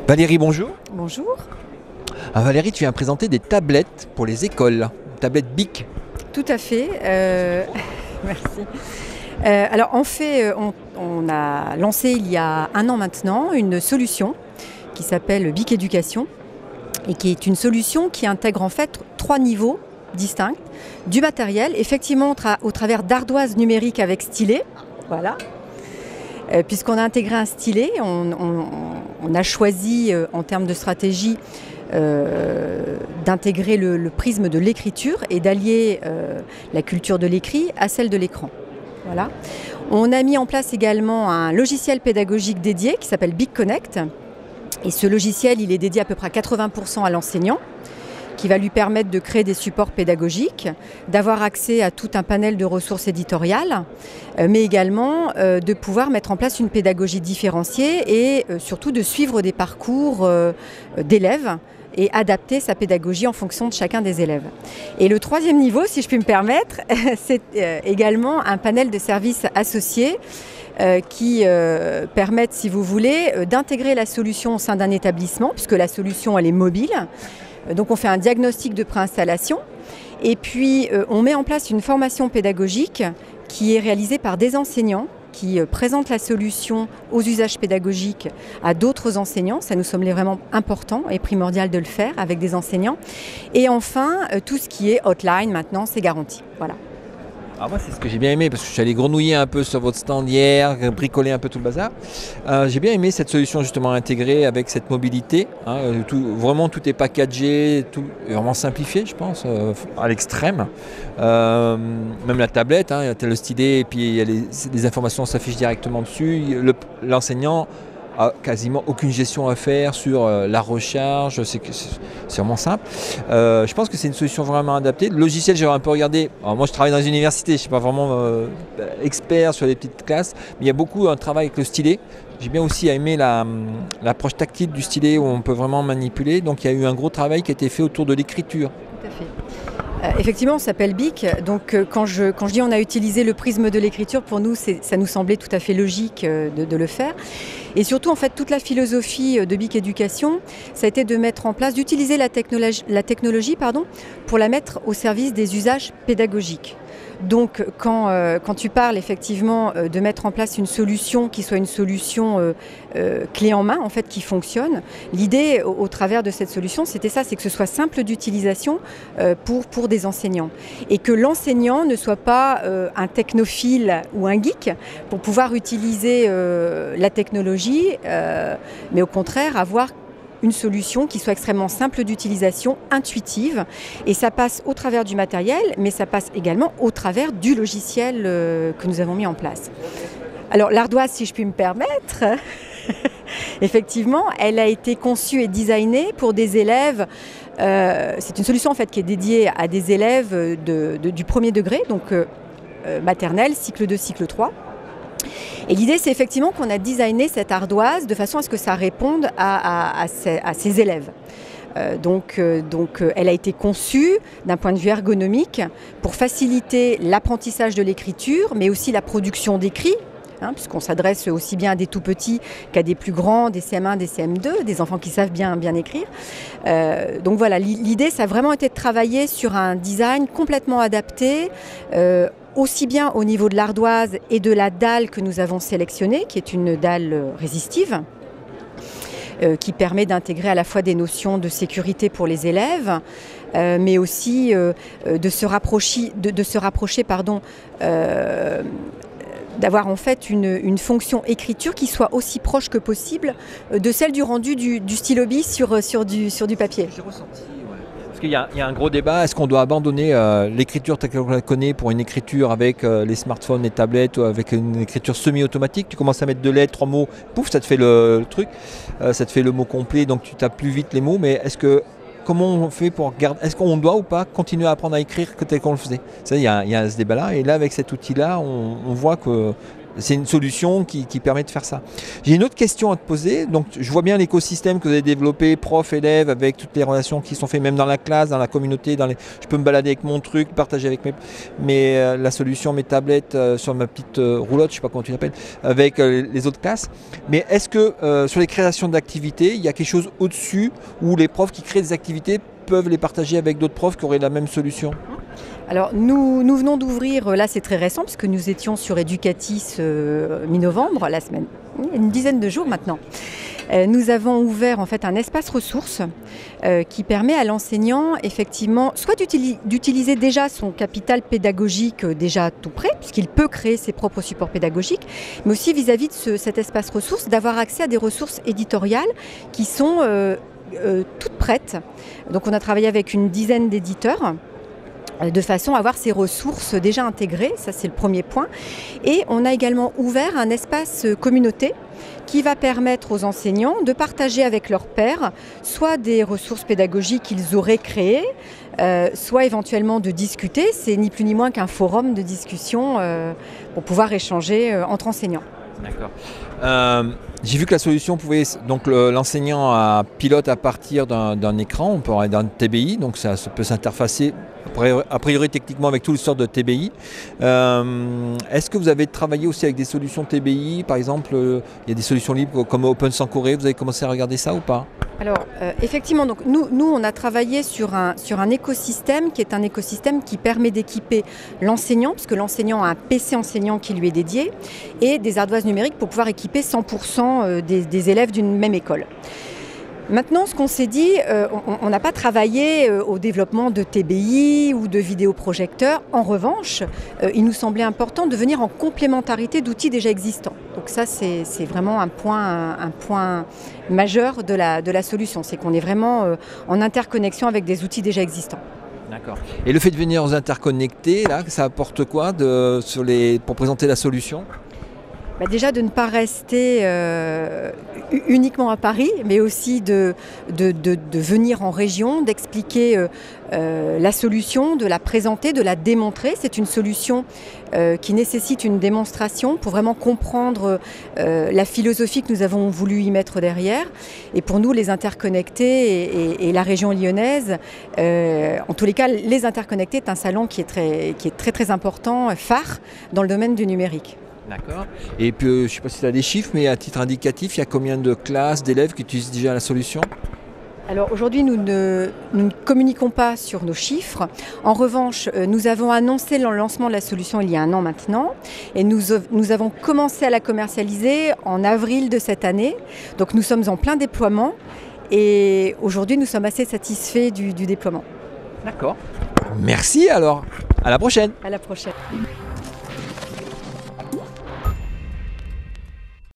Valérie, bonjour. Bonjour. Valérie, tu viens présenter des tablettes pour les écoles, tablettes BIC. Tout à fait. Merci. Alors en fait, on a lancé il y a 1 an maintenant une solution qui s'appelle BIC Éducation et qui est une solution qui intègre en fait 3 niveaux distincts du matériel, effectivement au travers d'ardoises numériques avec stylet. Voilà. Puisqu'on a intégré un stylet, on a choisi en termes de stratégie d'intégrer le prisme de l'écriture et d'allier la culture de l'écrit à celle de l'écran. Voilà. On a mis en place également un logiciel pédagogique dédié qui s'appelle BIC Connect. Et ce logiciel, il est dédié à peu près à 80% à l'enseignant, qui va lui permettre de créer des supports pédagogiques, d'avoir accès à tout un panel de ressources éditoriales, mais également de pouvoir mettre en place une pédagogie différenciée et surtout de suivre des parcours d'élèves et adapter sa pédagogie en fonction de chacun des élèves. Et le 3e niveau, si je puis me permettre, c'est également un panel de services associés qui permettent, si vous voulez, d'intégrer la solution au sein d'un établissement, puisque la solution, elle est mobile. Donc on fait un diagnostic de préinstallation et puis on met en place une formation pédagogique qui est réalisée par des enseignants qui présentent la solution aux usages pédagogiques à d'autres enseignants. Ça nous semblait vraiment important et primordial de le faire avec des enseignants. Et enfin, tout ce qui est hotline maintenant, c'est garanti. Voilà. Alors moi, c'est ce que j'ai bien aimé parce que je suis allé grenouiller un peu sur votre stand hier, bricoler un peu tout le bazar. J'ai bien aimé cette solution justement intégrée avec cette mobilité. Vraiment, tout est packagé, tout est vraiment simplifié, je pense, à l'extrême. Même la tablette, il y a le stylet et puis il y a les informations s'affichent directement dessus. L'enseignant a quasiment aucune gestion à faire sur la recharge, c'est vraiment simple. Je pense que c'est une solution vraiment adaptée. Le logiciel, j'ai un peu regardé. Alors moi, je travaille dans une université, je ne suis pas vraiment expert sur les petites classes, mais il y a beaucoup un travail avec le stylet. J'ai bien aussi aimé l'approche tactile du stylet où on peut vraiment manipuler. Donc il y a eu un gros travail qui a été fait autour de l'écriture. Tout à fait. Effectivement, on s'appelle BIC, donc quand je dis on a utilisé le prisme de l'écriture, pour nous, ça nous semblait tout à fait logique de le faire. Et surtout, en fait, toute la philosophie de BIC Éducation, ça a été de mettre en place, d'utiliser la technologie pour la mettre au service des usages pédagogiques. Donc quand tu parles effectivement de mettre en place une solution qui soit une solution clé en main, en fait, qui fonctionne, l'idée au travers de cette solution, c'était ça, c'est que ce soit simple d'utilisation pour des enseignants. Et que l'enseignant ne soit pas un technophile ou un geek pour pouvoir utiliser la technologie, mais au contraire avoir une solution qui soit extrêmement simple d'utilisation, intuitive, et ça passe au travers du matériel, mais ça passe également au travers du logiciel que nous avons mis en place. Alors l'ardoise, si je puis me permettre, effectivement, elle a été conçue et designée pour des élèves. C'est une solution en fait qui est dédiée à des élèves du 1er degré, donc maternelle, cycle 2, cycle 3. Et l'idée, c'est effectivement qu'on a designé cette ardoise de façon à ce que ça réponde à ces élèves. Donc, elle a été conçue d'un point de vue ergonomique pour faciliter l'apprentissage de l'écriture, mais aussi la production d'écrits, puisqu'on s'adresse aussi bien à des tout petits qu'à des plus grands, des CM1, des CM2, des enfants qui savent bien écrire. Donc voilà, l'idée, ça a vraiment été de travailler sur un design complètement adapté, aussi bien au niveau de l'ardoise et de la dalle que nous avons sélectionnée, qui est une dalle résistive, qui permet d'intégrer à la fois des notions de sécurité pour les élèves, mais aussi de se rapprocher, d'avoir en fait une fonction écriture qui soit aussi proche que possible de celle du rendu du stylo bis sur du papier. J'ai ressenti, parce qu'il y a un gros débat, est-ce qu'on doit abandonner l'écriture telle qu'on la connaît pour une écriture avec les smartphones, les tablettes, ou avec une écriture semi-automatique? Tu commences à mettre 2 lettres, 3 mots, pouf, ça te fait le truc, ça te fait le mot complet, donc tu tapes plus vite les mots, mais comment on fait pour garder, est-ce qu'on doit ou pas continuer à apprendre à écrire tel qu'on le faisait? Il y a ce débat-là, et là avec cet outil-là, on voit que c'est une solution qui permet de faire ça. J'ai une autre question à te poser. Donc, je vois bien l'écosystème que vous avez développé, prof, élève, avec toutes les relations qui sont faites, même dans la classe, dans la communauté. Je peux me balader avec mon truc, partager avec la solution, mes tablettes sur ma petite roulotte, je ne sais pas comment tu l'appelles, avec les autres classes. Mais est-ce que sur les créations d'activités, il y a quelque chose au-dessus où les profs qui créent des activités peuvent les partager avec d'autres profs qui auraient la même solution? Alors nous venons d'ouvrir, là c'est très récent puisque nous étions sur Educatis mi-novembre, la semaine, une dizaine de jours maintenant. Nous avons ouvert en fait un espace ressources qui permet à l'enseignant effectivement soit d'utiliser déjà son capital pédagogique déjà tout prêt, puisqu'il peut créer ses propres supports pédagogiques, mais aussi vis-à-vis de cet espace ressources, d'avoir accès à des ressources éditoriales qui sont toutes prêtes. Donc on a travaillé avec une dizaine d'éditeurs de façon à avoir ces ressources déjà intégrées, ça c'est le premier point. Et on a également ouvert un espace communauté qui va permettre aux enseignants de partager avec leurs pairs soit des ressources pédagogiques qu'ils auraient créées, soit éventuellement de discuter. C'est ni plus ni moins qu'un forum de discussion pour pouvoir échanger entre enseignants. D'accord. J'ai vu que la solution pouvait, donc l'enseignant pilote à partir d'un écran, on peut avoir d'un TBI, donc ça peut s'interfacer a priori techniquement avec toutes les sortes de TBI. Est-ce que vous avez travaillé aussi avec des solutions TBI? Par exemple, il y a des solutions libres comme Open Sankore, vous avez commencé à regarder ça ou pas? Alors effectivement, donc nous on a travaillé sur un écosystème qui est un écosystème qui permet d'équiper l'enseignant, parce que l'enseignant a un PC enseignant qui lui est dédié, et des ardoises numériques pour pouvoir équiper 100% des élèves d'une même école. Maintenant, ce qu'on s'est dit, on n'a pas travaillé au développement de TBI ou de vidéoprojecteurs. En revanche, il nous semblait important de venir en complémentarité d'outils déjà existants. Donc ça, c'est vraiment un point majeur de la solution. C'est qu'on est vraiment en interconnexion avec des outils déjà existants. D'accord. Et le fait de venir aux interconnectés, là, ça apporte quoi pour présenter la solution? Déjà de ne pas rester uniquement à Paris, mais aussi de venir en région, d'expliquer la solution, de la présenter, de la démontrer. C'est une solution qui nécessite une démonstration pour vraiment comprendre la philosophie que nous avons voulu y mettre derrière. Et pour nous, les interconnectés et la région lyonnaise, en tous les cas, les interconnectés est un salon qui est très important, phare dans le domaine du numérique. D'accord. Et puis, je ne sais pas si tu as des chiffres, mais à titre indicatif, il y a combien de classes, d'élèves qui utilisent déjà la solution? Alors aujourd'hui, nous ne communiquons pas sur nos chiffres. En revanche, nous avons annoncé le lancement de la solution il y a 1 an maintenant. Et nous avons commencé à la commercialiser en avril de cette année. Donc nous sommes en plein déploiement. Et aujourd'hui, nous sommes assez satisfaits du déploiement. D'accord. Merci alors. À la prochaine. À la prochaine.